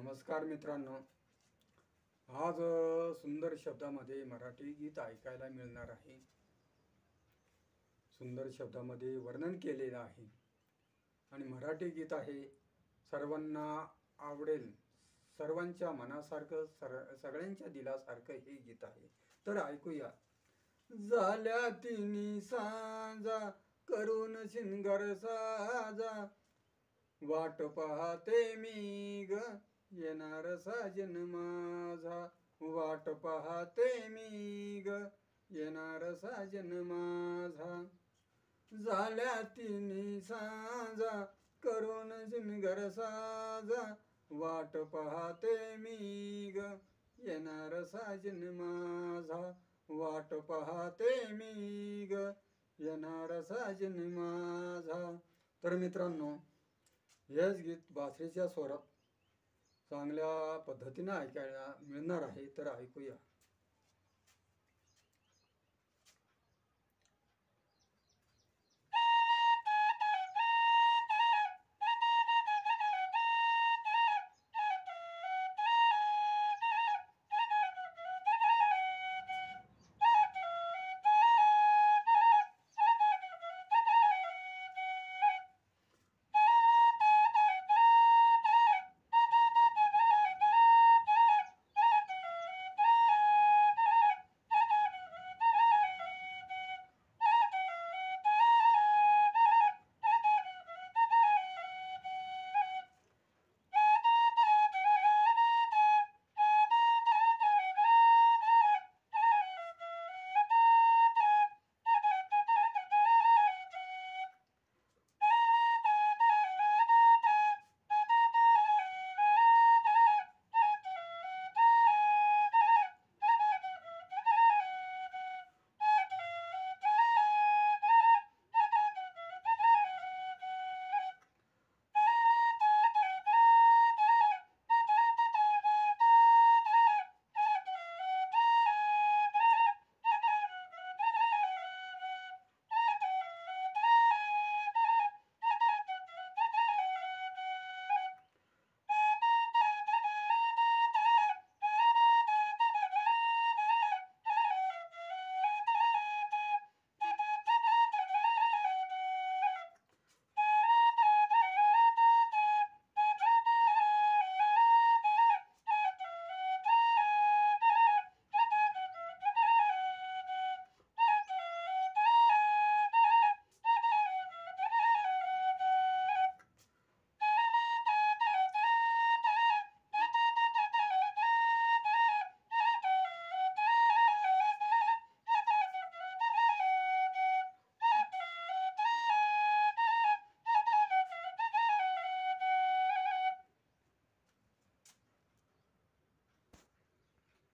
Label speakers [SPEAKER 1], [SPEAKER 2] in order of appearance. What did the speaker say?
[SPEAKER 1] नमस्कार मित्रांनो, आज सुंदर शब्दामध्ये मराठी गीत ऐकायला मिळणार आहे। सुंदर शब्दामध्ये वर्णन केलेलं आहे आणि मराठी गीत आहे, सर्वांना आवडेल, सर्वांच्या मनासारखं, सगळ्यांच्या दिलासारखं हे गीत आहे। तर ऐकूया। झाल्या तिन्ही सांजा करून शिंगार साजा, वाट पाहते मी ग येणार साजन माझा, वाट पाहते मी ग येणार साजन माझा। झाल्या तिन्ही सांजा करून शिंगार साजा, वाट पाहते मी ग येणार साजन माझा, वाट पाहते मी ग येणार साजन माझा। तर मित्रांनो, हेच गीत बासरीच्या स्वरात चांगल्या पद्धतीने ऐकायला मिळणार आहे। तर ऐकूया।